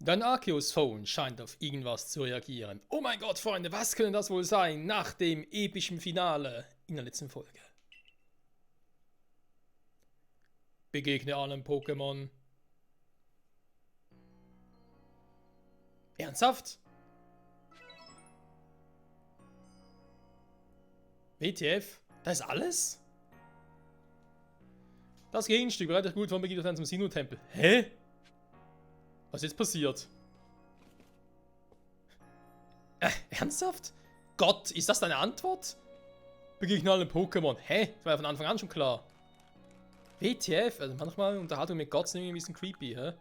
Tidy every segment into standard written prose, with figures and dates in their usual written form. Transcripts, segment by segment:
Dein Arceus Phone scheint auf irgendwas zu reagieren. Oh mein Gott, Freunde, was könnte das wohl sein nach dem epischen Finale in der letzten Folge? Begegne allen Pokémon. Ernsthaft? WTF? Das ist alles? Das Gegenstück bereitet gut von Beginn zum Sinnoh-Tempel. Hä? Was ist jetzt passiert? Ernsthaft? Gott, ist das deine Antwort? Begegne alle Pokémon. Hä? Das war ja von Anfang an schon klar. WTF? Also manchmal Unterhaltung mit Gott sind irgendwie ein bisschen creepy, hä?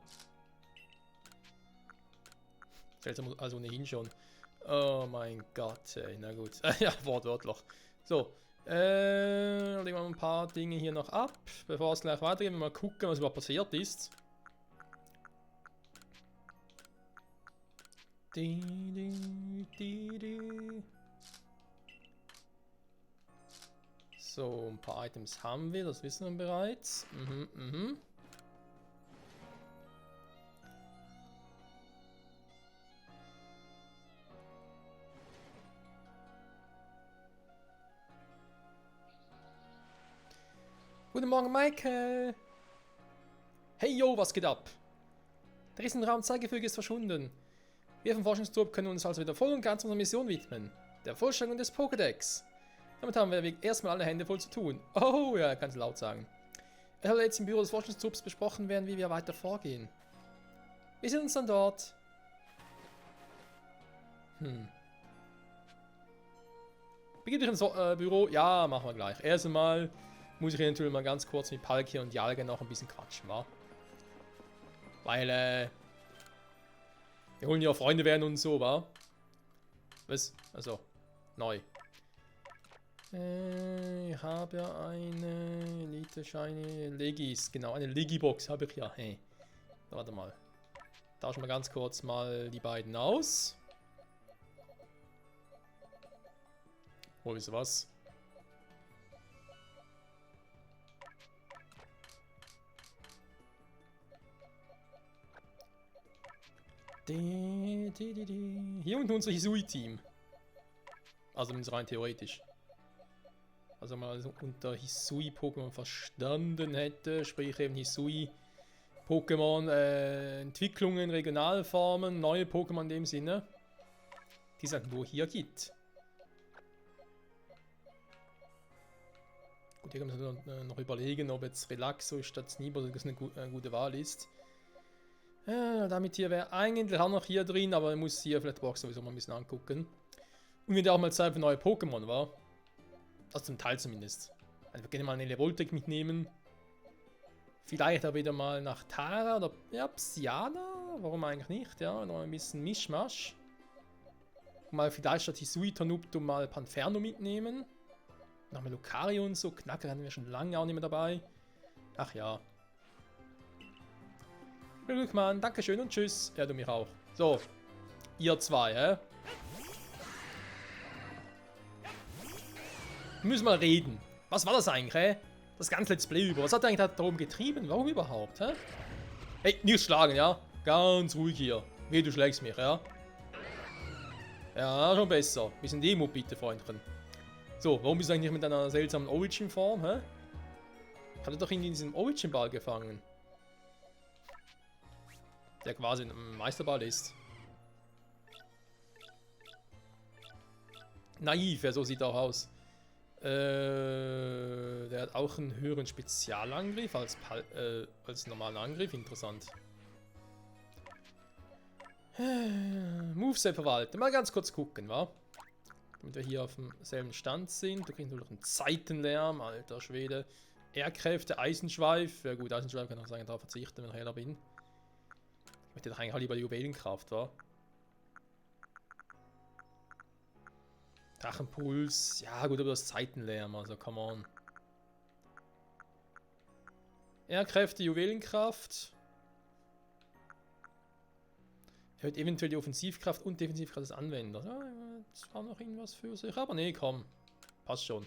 Seltsam also ohnehin schon. Oh mein Gott, ey. Na gut. Ja, wortwörtlich. So. Legen wir mal ein paar Dinge hier noch ab. Bevor es gleich weitergeht, mal gucken, was überhaupt passiert ist. So, ein paar Items haben wir, das wissen wir bereits. Guten Morgen, Michael. Hey, yo, was geht ab? Der Riesenraum Zeigefüge ist verschwunden. Wir vom Forschungstrupp können uns also wieder voll und ganz unserer Mission widmen. Der Vollstreckung des Pokédex. Damit haben wir erstmal alle Hände voll zu tun. Oh, ja, kannst du laut sagen. Es soll jetzt im Büro des Forschungstrupps besprochen werden, wie wir weiter vorgehen. Wir sind uns dann dort. Begib dich ins Büro? Ja, machen wir gleich. Erst einmal muss ich hier natürlich mal ganz kurz mit Palkia und Jalga noch ein bisschen quatschen, wa? Weil, wir wollen ja Freunde werden und so, wa? Was? Also, neu. Ich habe ja eine Elite-Shiny Legis, genau, eine Legibox habe ich ja. Hey. Warte mal. Tauschen wir ganz kurz mal die beiden aus. Oh, wisst ihr was? Hier unten unser Hisui-Team. Also zumindest rein theoretisch. Also mal unter Hisui-Pokémon verstanden hätte, sprich eben Hisui-Pokémon, Entwicklungen, Regionalformen, neue Pokémon in dem Sinne, die es halt nur hier gibt. Gut, hier kann man noch überlegen, ob jetzt Relaxo statt Sneebo das eine gute Wahl ist. Damit hier wäre eigentlich auch noch hier drin, aber man muss hier vielleicht auch sowieso mal ein bisschen angucken. Und wieder auch mal Zeit für neue Pokémon, war? Also zum Teil zumindest. Also wir können mal eine Levoltec mitnehmen. Vielleicht auch wieder mal nach Tara oder ja, Psyana. Warum eigentlich nicht? Ja, noch ein bisschen Mischmasch. Mal vielleicht statt Hisui Tonuptum mal Panferno mitnehmen. Nochmal Lucario und so. Knacker hatten wir schon lange auch nicht mehr dabei. Ach ja. Glück, Mann. Dankeschön und tschüss. Ja, du mich auch. So. Ihr zwei, hä? Wir müssen mal reden. Was war das eigentlich, hä? Das ganze Let's Play über. Was hat er eigentlich darum getrieben? Warum überhaupt, hä? Hey, nicht schlagen, ja? Ganz ruhig hier. Wie, du schlägst mich, ja? Ja, schon besser. Bisschen Demut bitte, Freundchen. So, warum bist du eigentlich mit einer seltsamen Origin-Form, hä? Ich hatte doch irgendwie in diesem Origin-Ball gefangen. Der quasi ein Meisterball ist. Naiv, ja, so sieht er auch aus. Der hat auch einen höheren Spezialangriff als normalen Angriff. Interessant. Moveset verwalten. Mal ganz kurz gucken, wa? Damit wir hier auf demselben Stand sind. Du kriegst nur noch einen Zeitenlärm, alter Schwede. Ehrkräfte, Eisenschweif. Ja gut, Eisenschweif kann ich auch sagen, darauf verzichten, wenn ich heller bin. Ich möchte doch eigentlich auch lieber die Juwelenkraft, wa? Drachenpuls. Ja gut, aber das Zeitenlärm, also come on. Ehrkräfte, Juwelenkraft. Erhöht eventuell die Offensivkraft und Defensivkraft des Anwenders. Ja, das war noch irgendwas für sich. Aber nee, komm. Passt schon.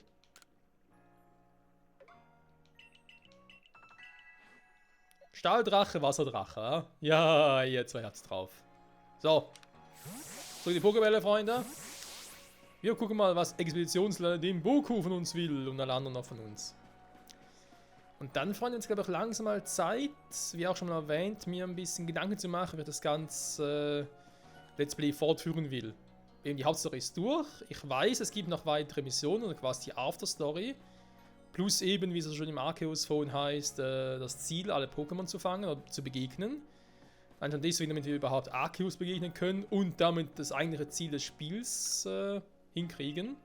Stahldrache, Wasserdrache. Ja, ihr zwei habt's drauf. So. So die Pokébälle, Freunde. Wir gucken mal, was Expeditionsleiter den Boku von uns will und alle anderen noch von uns. Und dann, Freunde, jetzt glaube ich langsam mal Zeit, wie auch schon mal erwähnt, mir ein bisschen Gedanken zu machen, wie ich das ganze Let's Play fortführen will. Eben die Hauptstory ist durch. Ich weiß, es gibt noch weitere Missionen, oder quasi die Afterstory. Plus eben, wie es schon im Arceus Phone heißt, das Ziel, alle Pokémon zu fangen oder zu begegnen. Einfach deswegen, damit wir überhaupt Arceus begegnen können und damit das eigentliche Ziel des Spiels hinkriegen.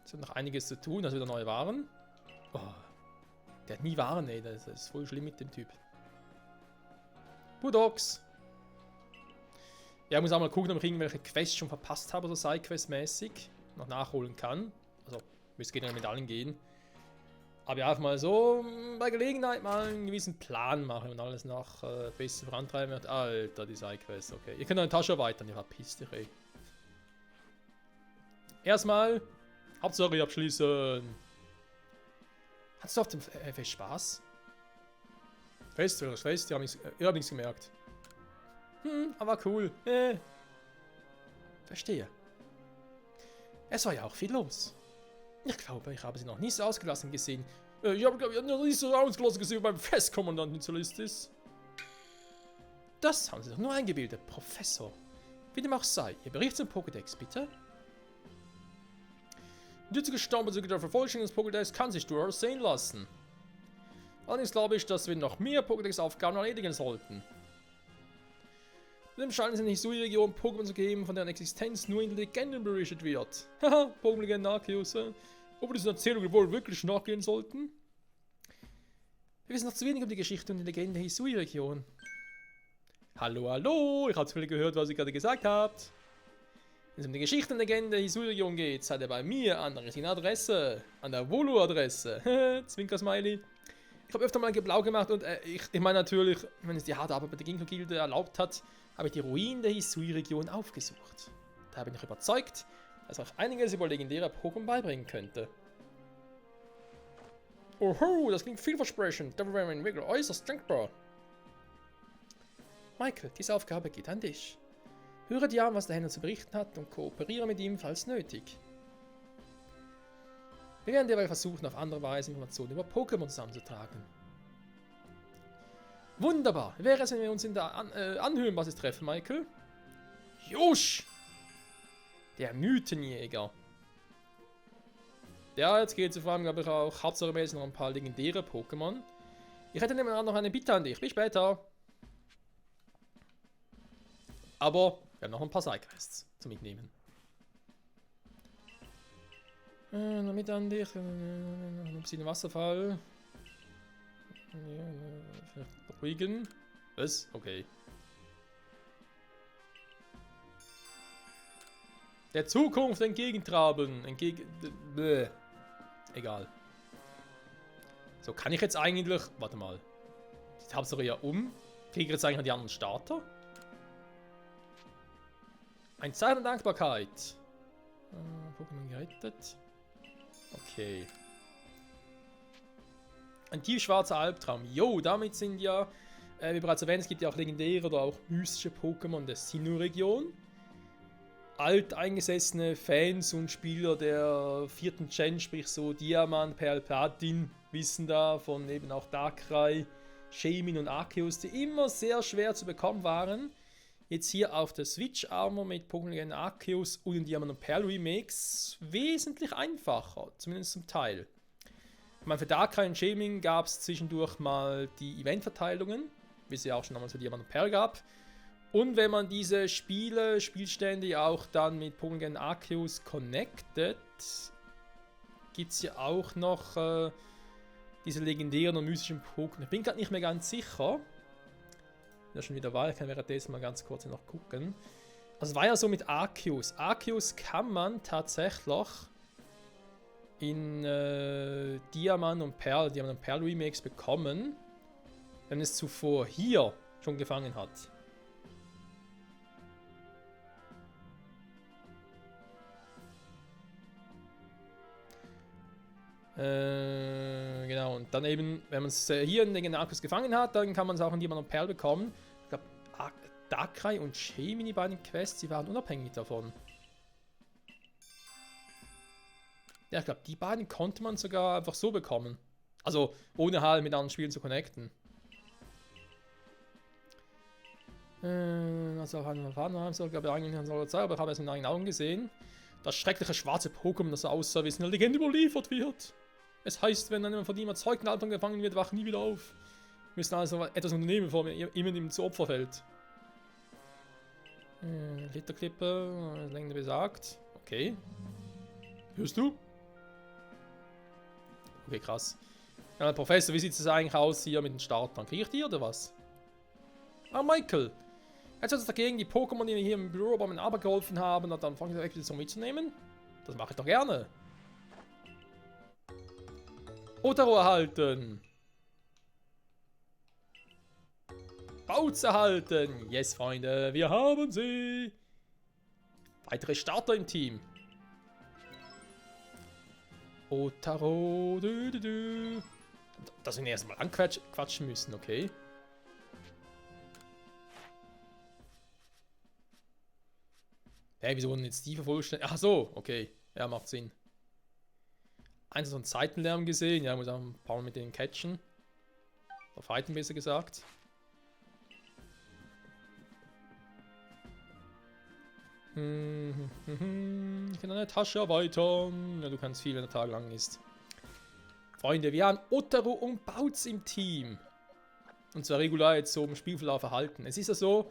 Es hat noch einiges zu tun, also wieder neue Waren. Oh, der hat nie Waren, ey, das ist voll schlimm mit dem Typ. Budox. Ja, ich muss auch mal gucken, ob ich irgendwelche Quests schon verpasst habe, so Sidequest-mäßig, noch nachholen kann. Also, müsste generell mit allen gehen. Aber ja, einfach mal so bei Gelegenheit mal einen gewissen Plan machen und alles noch besser vorantreiben wird. Alter, die Sidequests, okay. Ihr könnt eine Tasche erweitern, ihr verpisst dich, ey. Erstmal Hauptsache abschließen. Hattest du auf dem Fest Spaß? Fest, ich hab nichts gemerkt. Aber cool. Verstehe. Es war ja auch viel los. Ich glaube, ich habe sie noch nie so ausgelassen gesehen. Ich habe, glaube ich, noch nie so ausgelassen gesehen beim Festkommandanten Solistis. Das haben sie doch nur eingebildet, Professor. Wie dem auch sei, Ihr Bericht zum Pokédex, bitte. Die jetzige Standbezüge der Vervollständigung des Pokédex kann sich durchaus sehen lassen. Allerdings glaube ich, dass wir noch mehr Pokédex-Aufgaben erledigen sollten. Zudem scheint es in der Hisui-Region Pokémon zu geben, von deren Existenz nur in Legenden berichtet wird. Haha, Pokémon-Legenden Arceus. Ob wir diesen Erzählungen wohl wirklich nachgehen sollten? Wir wissen noch zu wenig um die Geschichte und die Legende der Hisui-Region. Hallo, hallo, ich habe zu viel gehört, was ihr gerade gesagt habt. Wenn es um die Geschichte und Legende der Hisui-Region geht, seid ihr bei mir an der richtigen Adresse. An der Volo-Adresse. Zwinker-Smiley. Ich habe öfter mal blau gemacht und ich meine natürlich, wenn es die harte Arbeit bei der Ginkgo-Gilde erlaubt hat, habe ich die Ruinen der Hisui-Region aufgesucht. Da bin ich überzeugt, dass auch einiges über legendäre Pokémon beibringen könnte. Oho, das klingt vielversprechend. Da wäre mein Wiggle äußerst denkbar. Michael, diese Aufgabe geht an dich. Höre dir an, was der Händler zu berichten hat und kooperiere mit ihm, falls nötig. Wir werden derweil versuchen, auf andere Weise Informationen über Pokémon zusammenzutragen. Wunderbar! Wie wäre es, wenn wir uns in der Anhöhenbasis treffen, Michael? Jusch! Der Mythenjäger. Ja, jetzt geht es vor allem, glaube ich, auch hauptsächlich noch ein paar legendäre Pokémon. Ich hätte nebenan noch eine Bitte an dich. Bis später! Aber wir haben noch ein paar Sidequests zu mitnehmen. Noch mit an dich. Ein bisschen Wasserfall. Beruhigen. Was? Okay. Der Zukunft entgegentraben. Egal. So, kann ich jetzt eigentlich... Warte mal. Ich habe es ja um. Kriege ich jetzt eigentlich noch die anderen Starter? Ein Zeichen der Dankbarkeit. Pokémon gerettet. Okay. Ein tiefschwarzer Albtraum. Jo, damit sind ja, wie bereits erwähnt, es gibt ja auch legendäre oder auch mystische Pokémon der Sinnoh-Region. Alteingesessene Fans und Spieler der 4. Gen, sprich so Diamant, Perl, Platin, wissen da von eben auch Darkrai, Shaymin und Arceus, die immer sehr schwer zu bekommen waren. Jetzt hier auf der Switch Armor mit Pokémon Arceus und den Diamant und Perl Remakes wesentlich einfacher, zumindest zum Teil. Ich meine, für Darkrai und Shaymin gab es zwischendurch mal die Eventverteilungen, wie es ja auch schon damals für Diamant und Perl gab. Und wenn man diese Spielstände auch dann mit Pokémon Arceus connectet, gibt es ja auch noch diese legendären und mystischen Pokémon. Ich bin gerade nicht mehr ganz sicher. Ja, schon wieder war, ich kann währenddessen mal ganz kurz noch gucken. Also es war ja so mit Arceus. Arceus kann man tatsächlich in Diamant und Perl Remakes bekommen, wenn es zuvor hier schon gefangen hat. Genau, und dann eben, wenn man es hier in den Arceus gefangen hat, dann kann man es auch in Diamant und Perl bekommen. Darkrai und Shaymin, die beiden Quests, die waren unabhängig davon. Ja, ich glaube, die beiden konnte man sogar einfach so bekommen. Also, ohne halt mit anderen Spielen zu connecten. Also, glaube ich, eigentlich aber ich habe es mit eigenen Augen gesehen. Das schreckliche schwarze Pokémon, das so aussah, wie es in der Legende überliefert wird. Es heißt, wenn jemand von ihm erzeugten Albtraum gefangen wird, wacht nie wieder auf. Wir müssen also etwas unternehmen, bevor ihm zu Opfer fällt. Literklippe, Länge besagt. Okay. Hörst du? Okay, krass. Ja, Professor, wie sieht es eigentlich aus hier mit den Startern? Kriege ich die oder was? Ah, Michael. Jetzt hat es dagegen die Pokémon, die mir hier im Büro bei meiner Arbeit geholfen haben, und dann fange ich direkt wieder so mitzunehmen. Das mache ich doch gerne. Otaro erhalten. Bautz erhalten. Yes, Freunde, wir haben sie. Weitere Starter im Team. Otaro. Dass wir ihn erstmal anquatschen müssen, okay. Hey, wieso wurden jetzt die vervollständigt? Ach so, okay. Ja, macht Sinn. Eins von Zeitenlärm gesehen. Ja, muss auch ein paar Mal mit denen catchen. Oder fighten, besser gesagt. Ich kann eine Tasche erweitern. Ja, du kannst viel, wenn der Tag lang ist. Freunde, wir haben Otaro und Bautz im Team. Und zwar regular jetzt so im Spielverlauf erhalten. Es ist ja so,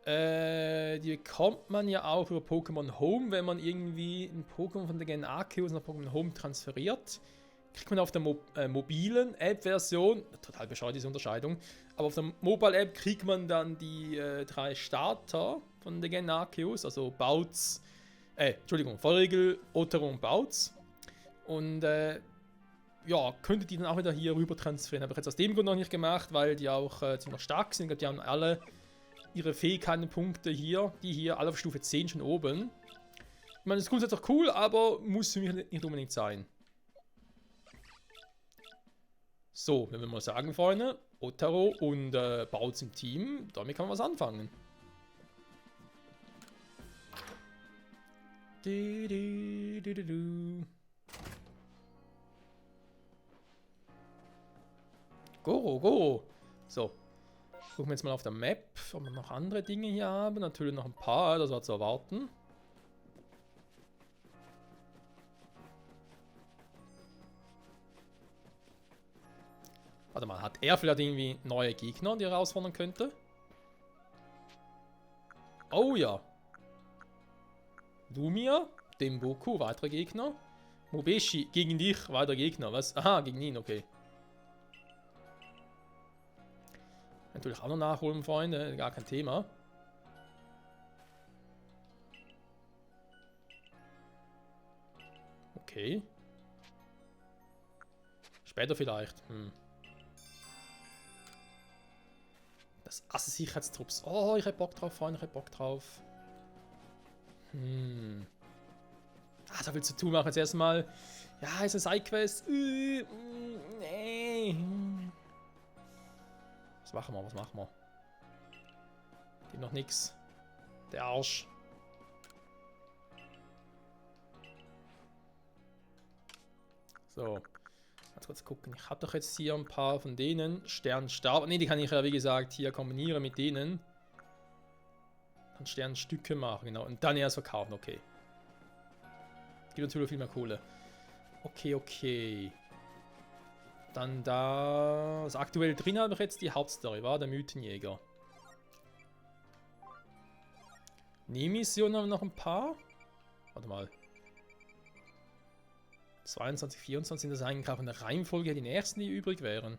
die bekommt man ja auch über Pokémon Home, wenn man irgendwie ein Pokémon von der Gen Arceus nach Pokémon Home transferiert. Kriegt man auf der mobilen App-Version, total bescheuert diese Unterscheidung, aber auf der Mobile-App kriegt man dann die 3 Starter von der Gen Arceus, also Bautz, Vollregel, Otaro und Bautz. Und ja, könnte die dann auch wieder hier rüber transferieren. Habe ich jetzt aus dem Grund noch nicht gemacht, weil die auch ziemlich stark sind. Ich glaube, die haben alle ihre Fähigkeiten-Punkte hier, die hier alle auf Stufe 10 schon oben. Ich meine, das ist grundsätzlich auch cool, aber muss für mich nicht unbedingt sein. So, wenn wir mal sagen, Freunde, Otaro und Bautz im Team, damit kann man was anfangen. Go. So. Gucken wir jetzt mal auf der Map, ob wir noch andere Dinge hier haben. Natürlich noch ein paar, das war zu erwarten. Warte mal, hat er vielleicht irgendwie neue Gegner, die er herausfordern könnte? Oh ja. Lumia, Demboku, weitere Gegner. Mobeshi, gegen dich, weiterer Gegner. Was? Aha, gegen ihn, okay. Natürlich auch noch nachholen, Freunde, gar kein Thema. Okay. Später vielleicht. Das Asse-Sicherheitstrupps. Oh, ich hab Bock drauf, Freunde, ich hab Bock drauf. Ah, so viel zu tun machen jetzt erstmal. Ja, ist eine Sidequest. Nee. Was machen wir? Geht noch nix. Der Arsch. So. Ganz kurz gucken. Ich habe doch jetzt hier ein paar von denen. Sternstab. Ne, die kann ich ja wie gesagt hier kombinieren mit denen. Dann Sternstücke machen, genau. Und dann erst verkaufen, okay. Gibt natürlich viel mehr Kohle. Okay. Dann da... Also aktuell drin habe ich jetzt die Hauptstory, war der Mythenjäger. Nebenmissionen haben wir noch ein paar. Warte mal. 22, 24 sind das eigentlich auch in der Reihenfolge die nächsten, die übrig wären.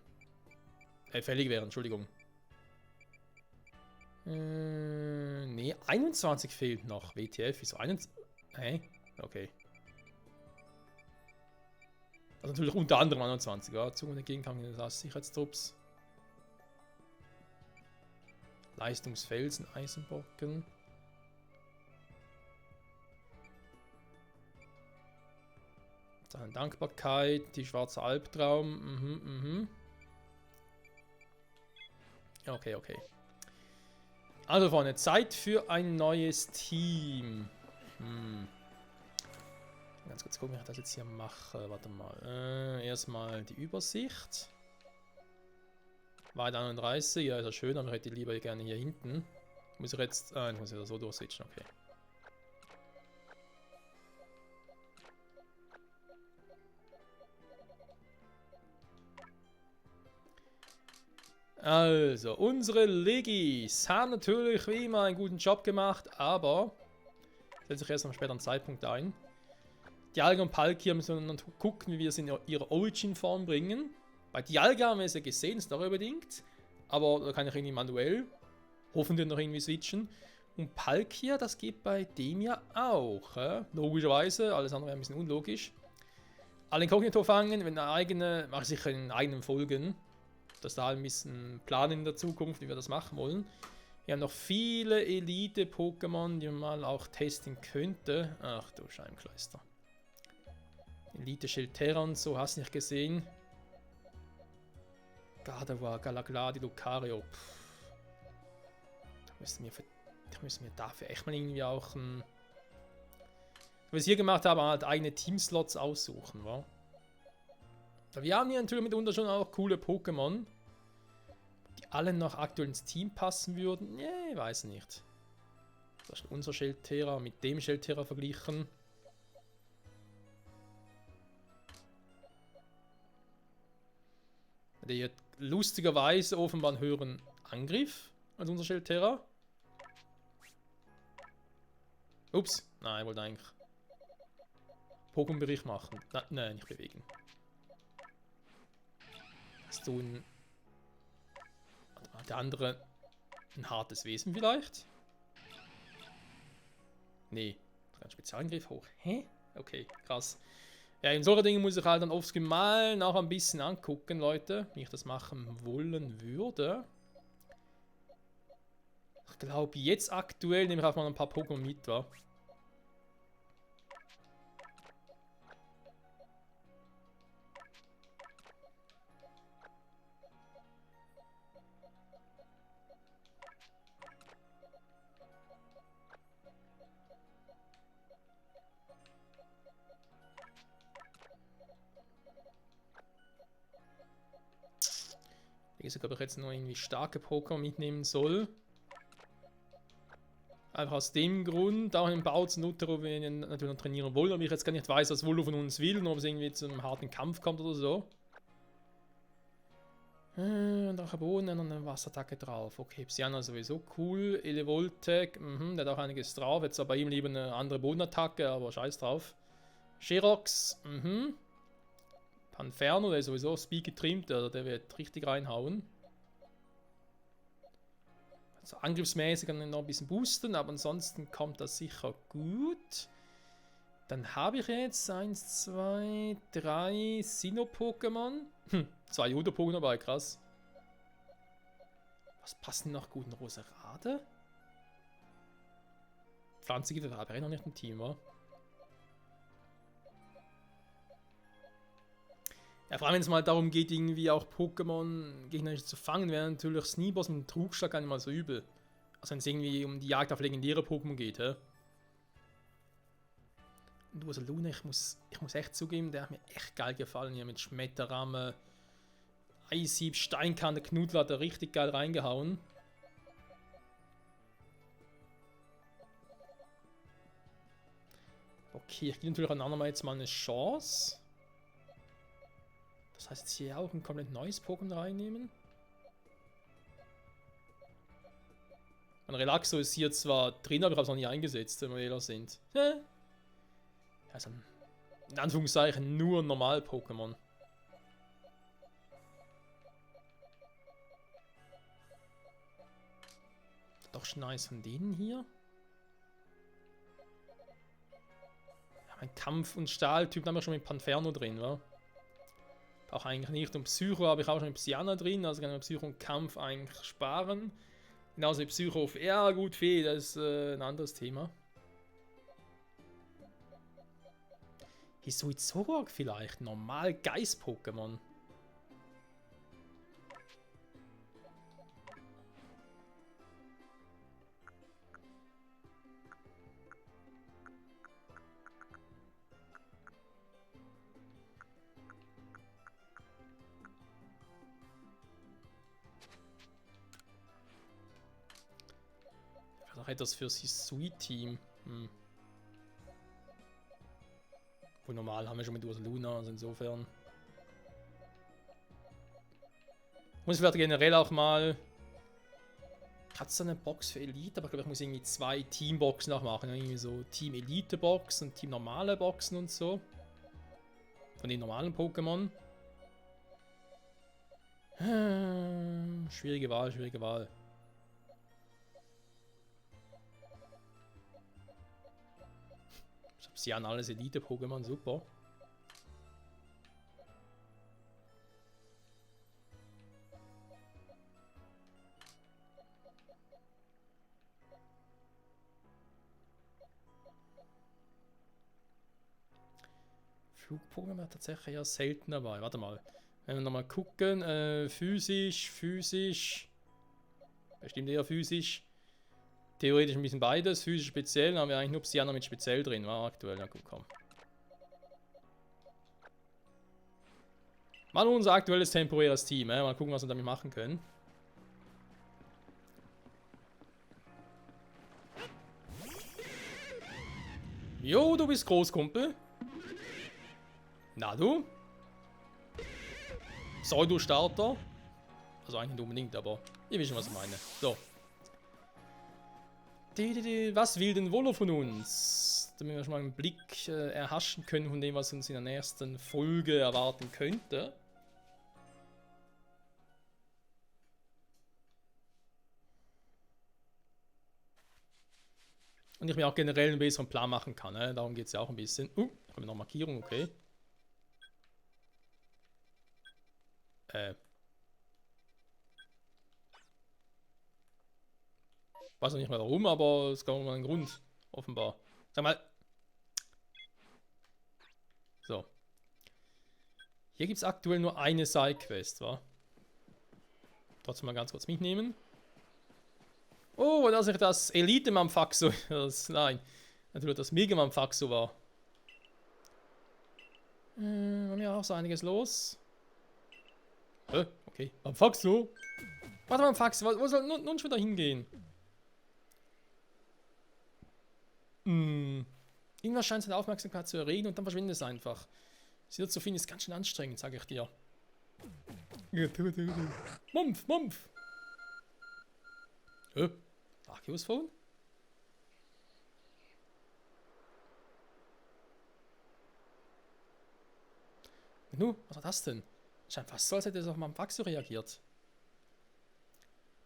Fällig wären, Entschuldigung. Nee, 21 fehlt noch. WTF, wieso 21? Okay. Also natürlich unter anderem 21, ja. Zug und Entgegenkampf des Sicherheitstrupps. Leistungsfelsen, Eisenbocken. Dann Dankbarkeit, die schwarze Albtraum. Okay. Also Freunde, Zeit für ein neues Team. Ganz kurz gucken, wie ich das jetzt hier mache. Warte mal. Erstmal die Übersicht. Weit 31, ja, ist ja schön, aber ich hätte lieber gerne hier hinten. Muss ich jetzt. Ich muss ja so durchswitchen, okay. Also, unsere Legis haben natürlich wie immer einen guten Job gemacht, aber setze ich erst am späteren Zeitpunkt ein. Dialga und Palkia müssen dann gucken, wie wir es in ihre Origin-Form bringen. Bei Dialga haben wir es ja gesehen, storybedingt, aber da kann ich irgendwie manuell hoffentlich noch irgendwie switchen. Und Palkia, das geht bei dem ja auch. Logischerweise, alles andere wäre ein bisschen unlogisch. Alle Inkognito fangen, wenn eine eigene, mache ich sicher in eigenen Folgen. Dass da ein bisschen planen in der Zukunft, wie wir das machen wollen. Wir haben noch viele Elite-Pokémon, die man mal auch testen könnte. Ach du Scheibenkleister. Elite Shelterra und so, hast du nicht gesehen. Gardevoir, Galagladi, Lucario. Da müssen wir dafür echt mal irgendwie auch ein... Was wir es hier gemacht haben, halt eigene Teamslots aussuchen, wa? Wir haben hier natürlich mitunter schon auch coole Pokémon, die alle noch aktuell ins Team passen würden. Nee, weiß nicht. Das ist unser Shelterra mit dem Shelterra verglichen. Der hat lustigerweise offenbar einen höheren Angriff als unser Shelterra. Ups, nein, ich wollte eigentlich Pokémon-Bericht machen. Nein, nicht bewegen. Hast du ein... Der andere ein hartes Wesen vielleicht? Nee, ein Spezialangriff hoch. Hä? Okay, krass. Ja, in solchen Dingen muss ich halt dann offscreen mal noch ein bisschen angucken, Leute, wie ich das machen wollen würde. Ich glaube, jetzt aktuell nehme ich einfach mal ein paar Pokémon mit, wa? Ich weiß nicht, ob ich jetzt noch irgendwie starke Pokémon mitnehmen soll. Einfach aus dem Grund, auch im Bau zu Nutter, wo wir ihn natürlich noch trainieren wollen, aber ich jetzt gar nicht weiß, was Volo von uns will und ob es irgendwie zu einem harten Kampf kommt oder so. Und auch ein Boden und eine Wasserattacke drauf. Okay, Psyana sowieso cool. Elevoltec, der hat auch einiges drauf. Jetzt aber ihm lieber eine andere Bodenattacke, aber scheiß drauf. Sherox, Panferno, der ist sowieso Speed getrimmt, der wird richtig reinhauen. Also angriffsmäßig kann er noch ein bisschen boosten, aber ansonsten kommt das sicher gut. Dann habe ich jetzt 1, 2, 3 Sinnoh-Pokémon. 2 Judo-Pokémon dabei, krass. Was passt denn noch gut in Roserade? Pflanze gibt es aber noch nicht im Team, wa? Ja, vor allem wenn es mal darum geht, irgendwie auch Pokémon gegnerische zu fangen, wäre natürlich Sneeboss mit dem Trugschlag gar nicht mal so übel. Also wenn es irgendwie um die Jagd auf legendäre Pokémon geht, hä? Und Ursaluna, ich muss echt zugeben, der hat mir echt geil gefallen hier mit Schmetterramme, Eishieb, Steinkante, Knudler hat er richtig geil reingehauen. Okay, ich gebe natürlich an andermal jetzt mal eine Chance. Das heißt, jetzt hier auch ein komplett neues Pokémon reinnehmen. Mein Relaxo ist hier zwar drin, aber ich habe es noch nie eingesetzt, wenn wir ehrlich sind. Also, in Anführungszeichen nur Normal-Pokémon. Doch schon nice von denen hier. Ja, mein Kampf- und Stahl-Typ haben wir schon mit Panferno drin, wa? Auch eigentlich nicht. Und Psycho habe ich auch schon mit Psyana drin, also kann ich Psycho und Kampf eigentlich sparen. Genauso wie Psycho auf ja gut, Fee, das ist ein anderes Thema. Hisuizuruak vielleicht, normal Geist-Pokémon. Oder etwas für sein Sweet-Team. Wohl normal haben wir schon mit Ursaluna, also insofern. Muss ich vielleicht generell auch mal. Hat es eine Box für Elite, aber ich glaube, ich muss irgendwie 2 Teamboxen auch machen. Irgendwie so Team Elite Box und Team normale Boxen und so. Von den normalen Pokémon. Schwierige Wahl, schwierige Wahl. Ich habe sie an alles Elite-Pokémon, super. Flugpokémon war tatsächlich eher selten dabei. Warte mal. Wenn wir nochmal gucken. Physisch. Bestimmt eher physisch. Theoretisch ein bisschen beides. Physisch speziell. Dann haben wir eigentlich nur Psyana mit speziell drin. War aktuell. Ja, gut, komm. Mal unser aktuelles temporäres Team. Mal gucken, was wir damit machen können. Jo, du bist groß, Kumpel. Na du? Pseudo-Starter. Also eigentlich nicht unbedingt, aber ihr wisst schon, was ich meine. So. Was will denn Volo von uns? Damit wir schon mal einen Blick erhaschen können von dem, was uns in der nächsten Folge erwarten könnte. Und ich mir auch generell einen besseren Plan machen kann. Darum geht es ja auch ein bisschen. Haben wir noch Markierung, okay. Weiß noch nicht mal warum, aber es gab mal einen Grund, offenbar. Sag mal. So. Hier gibt es aktuell nur eine Side-Quest, wa? Trotzdem mal ganz kurz mitnehmen. Oh, dass ich das Elite-Mamfaxo. Nein. Natürlich das Mega-Mamfaxo war. Haben wir auch so einiges los. Okay. Mamfaxo? Warte mal, Mamfaxo, wo soll nun schon wieder hingehen? Irgendwas scheint seine Aufmerksamkeit zu erregen und dann verschwindet es einfach. Sie zu finden ist ganz schön anstrengend, sage ich dir. Mumpf, Mumpf! Arceus-Phone? Nu, was war das denn? Scheint fast so, als hätte es auf Mamfaxo reagiert.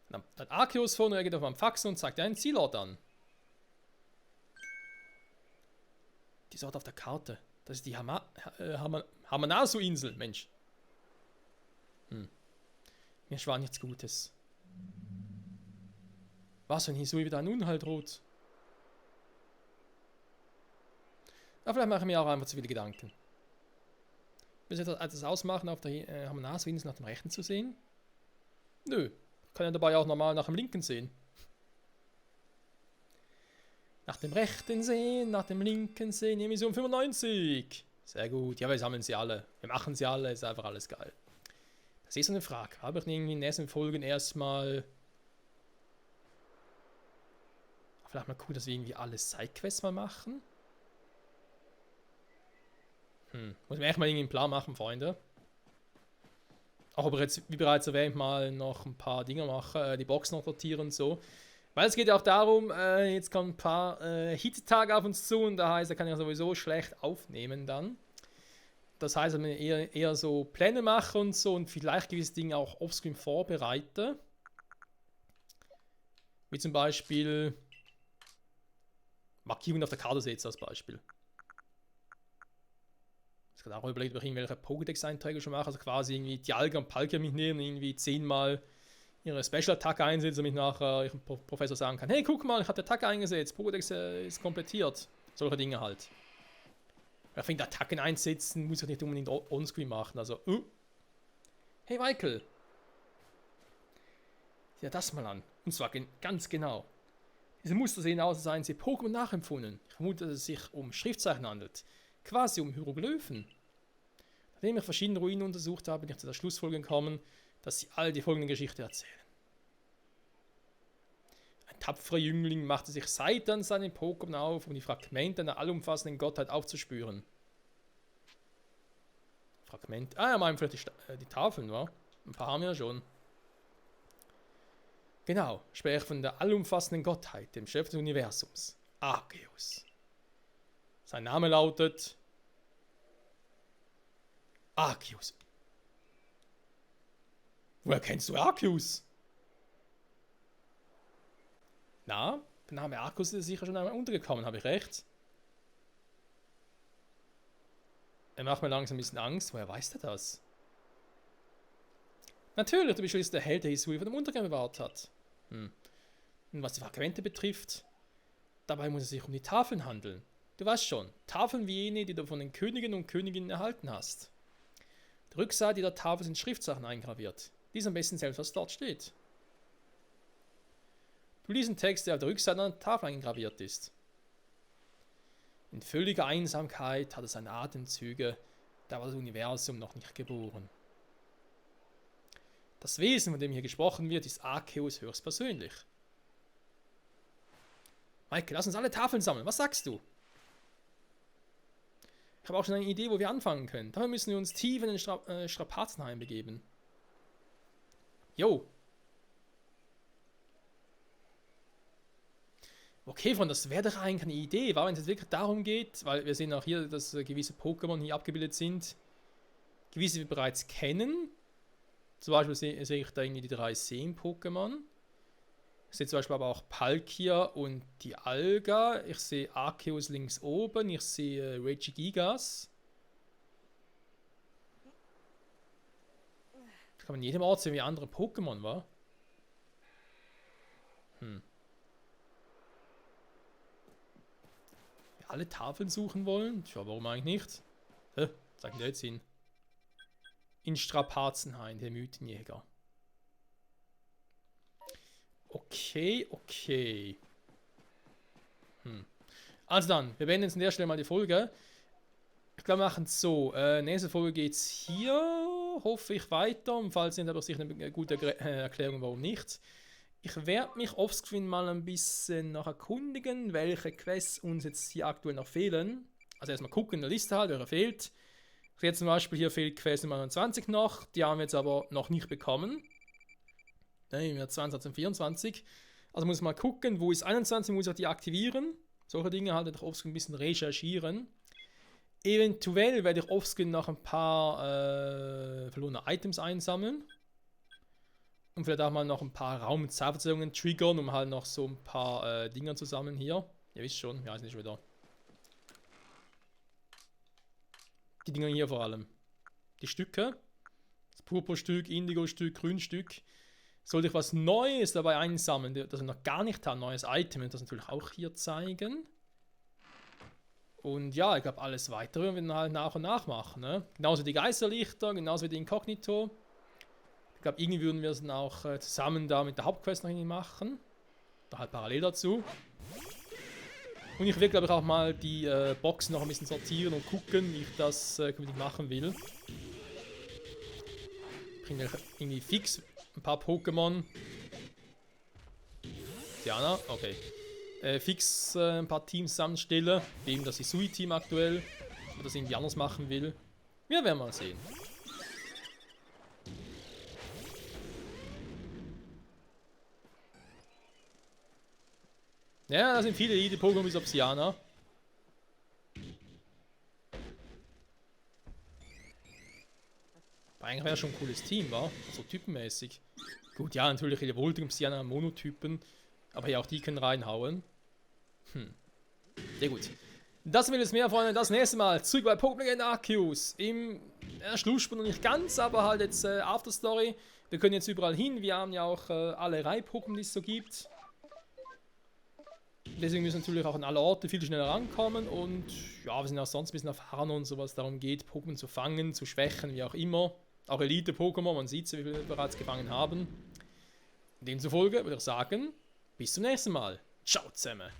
Dann Arceus-Phone reagiert auf Mamfaxo und zeigt einen Zielort an. Dieser Ort auf der Karte. Das ist die Hamanasu-Insel, Mensch. Mir schwan nichts Gutes. Was, wenn Hisui wieder ein Unheil droht? Aber vielleicht mache ich mir auch einfach zu viele Gedanken. Willst du etwas ausmachen, auf der Hamanasu-Insel nach dem Rechten zu sehen? Nö. Kann ja dabei auch normal nach dem Linken sehen. Nach dem rechten sehen, nach dem linken sehen, Emission 95. Sehr gut. Ja, wir sammeln sie alle. Wir machen sie alle, ist einfach alles geil. Das ist so eine Frage. Habe ich irgendwie in den nächsten Folgen erstmal. Vielleicht mal cool, dass wir irgendwie alle Sidequests mal machen. Muss man echt mal irgendwie einen Plan machen, Freunde. Auch aber jetzt, wie bereits erwähnt, mal noch ein paar Dinge machen, die Box noch sortieren und so. Weil es geht ja auch darum, jetzt kommen ein paar Hittage auf uns zu und da heißt, da kann ich ja sowieso schlecht aufnehmen dann. Das heißt, dass ich eher so Pläne mache und so und vielleicht gewisse Dinge auch offscreen vorbereite. Wie zum Beispiel Markierungen auf der Karte seht als Beispiel. Ich kann auch überlegen, ob ich irgendwelche Pokédex-Einträge schon mache, also quasi irgendwie Dialga und Palkia mitnehmen und irgendwie 10-mal ihre Special-Attacke einsetzen, damit ich nachher ihrem Professor sagen kann, hey, guck mal, ich habe die Attacke eingesetzt, Pokédex ist komplettiert. Solche Dinge halt. Ich finde, Attacken einsetzen muss ich nicht unbedingt onscreen machen, also, Hey, Michael. Ja, das mal an. Und zwar ganz genau. Diese Muster sehen aus, als seien sie Pokémon nachempfunden. Ich vermute, dass es sich um Schriftzeichen handelt. Quasi um Hieroglyphen. Nachdem ich verschiedene Ruinen untersucht habe, bin ich zu der Schlussfolgerung gekommen, dass sie all die folgende Geschichte erzählen. Ein Ein tapferer Jüngling machte sich seitern seinen Pokémon auf, um die Fragmente einer allumfassenden Gottheit aufzuspüren. Fragment. Ah, ja, meinen vielleicht die Tafeln, wa? Ein paar haben wir ja schon. Genau, spreche von der allumfassenden Gottheit, dem Chef des Universums, Arceus. Sein Name lautet Arceus. Woher kennst du Arceus? Na, der Name Arceus ist sicher schon einmal untergekommen, habe ich recht? Er macht mir langsam ein bisschen Angst. Woher weiß der das? Natürlich, du bist schließlich der Held, der Hisui von dem Untergang bewahrt hat. Und was die Fragmente betrifft, dabei muss es sich um die Tafeln handeln. Du weißt schon, Tafeln wie jene, die du von den Königen und Königinnen erhalten hast. Die Rückseite der Tafel sind Schriftzeichen eingraviert. Lies am besten selbst, was dort steht. Du liest einen Text, der auf der Rückseite einer Tafel eingraviert ist. In völliger Einsamkeit hat er seine Atemzüge, da war das Universum noch nicht geboren. Das Wesen, von dem hier gesprochen wird, ist Arceus höchstpersönlich. Michael, lass uns alle Tafeln sammeln. Was sagst du? Ich habe auch schon eine Idee, wo wir anfangen können. Dafür müssen wir uns tief in den Strapazenheim begeben. Jo. Okay, Freunde, das wäre doch eigentlich eine Idee, weil wenn es jetzt wirklich darum geht, weil wir sehen auch hier, dass gewisse Pokémon hier abgebildet sind, gewisse wir bereits kennen. Zum Beispiel sehe ich da irgendwie die 3 Seen-Pokémon. Ich sehe zum Beispiel aber auch Palkia und die Alga. Ich sehe Arceus links oben. Ich sehe Regigigas. Ich kann an jedem Ort sehen, wie andere Pokémon war. Wir alle Tafeln suchen wollen? Tja, warum eigentlich nicht? Sag ich jetzt hin. In Strapazenhain, der Mythenjäger. Okay. Also dann, wir beenden jetzt an der Stelle mal die Folge. Ich glaube, wir machen es so. Nächste Folge geht es hier, hoffe ich, weiter. Und falls nicht, habe ich sicher eine gute Erklärung, warum nicht. Ich werde mich offscreen mal ein bisschen noch erkundigen, welche Quests uns jetzt hier aktuell noch fehlen. Also erstmal gucken in der Liste halt, welche fehlt. Jetzt zum Beispiel hier fehlt Quest Nummer 29 noch, die haben wir jetzt aber noch nicht bekommen. Nein, wir haben 22 und 24. Also muss ich mal gucken, wo ist 21, muss ich die aktivieren. Solche Dinge halt durch offscreen ein bisschen recherchieren. Eventuell werde ich offscreen noch ein paar verlorene Items einsammeln. Und vielleicht auch mal noch ein paar Raum- und Zeitverzögerungen triggern, um halt noch so ein paar Dinger zu sammeln hier. Ihr wisst schon, ja, ist nicht wieder. Die Dinger hier vor allem. Die Stücke. Das Purpurstück, Indigo-Stück, Grünstück. Sollte ich was Neues dabei einsammeln, das wir noch gar nicht haben, neues Item, und das natürlich auch hier zeigen. Und ja, ich glaube, alles weitere werden wir dann halt nach und nach machen. Ne? Genauso die Geisterlichter, genauso wie die Inkognito. Ich glaube, irgendwie würden wir es dann auch zusammen da mit der Hauptquest noch irgendwie machen. Da halt parallel dazu. Und ich will, glaube ich, auch mal die Boxen noch ein bisschen sortieren und gucken, wie ich das künftig machen will. Bringen wir irgendwie fix ein paar Pokémon. Diana, okay. Fix ein paar Teams zusammenstellen. Eben das Hisui-Team aktuell. Ob das irgendwie anders machen will. Wir werden mal sehen. Ja, da sind viele Elite-Pokémon bis Obsiana. Eigentlich wäre schon ein cooles Team, wa? So typenmäßig. Gut, ja, natürlich die Voltig und Obsiana Monotypen. Aber ja, auch die können reinhauen. Sehr gut. Das will es mehr, Freunde. Das nächste Mal zurück bei Pokémon Legend Arceus. Im Schlussspann noch nicht ganz, aber halt jetzt Afterstory. Wir können jetzt überall hin. Wir haben ja auch alle Pokémon, die es so gibt. Deswegen müssen wir natürlich auch an alle Orte viel schneller rankommen. Und ja, wir sind auch sonst ein bisschen erfahren und sowas darum geht, Pokémon zu fangen, zu schwächen, wie auch immer. Auch Elite-Pokémon, man sieht sie, wie wir bereits gefangen haben. Demzufolge würde ich sagen, bis zum nächsten Mal. Ciao zusammen.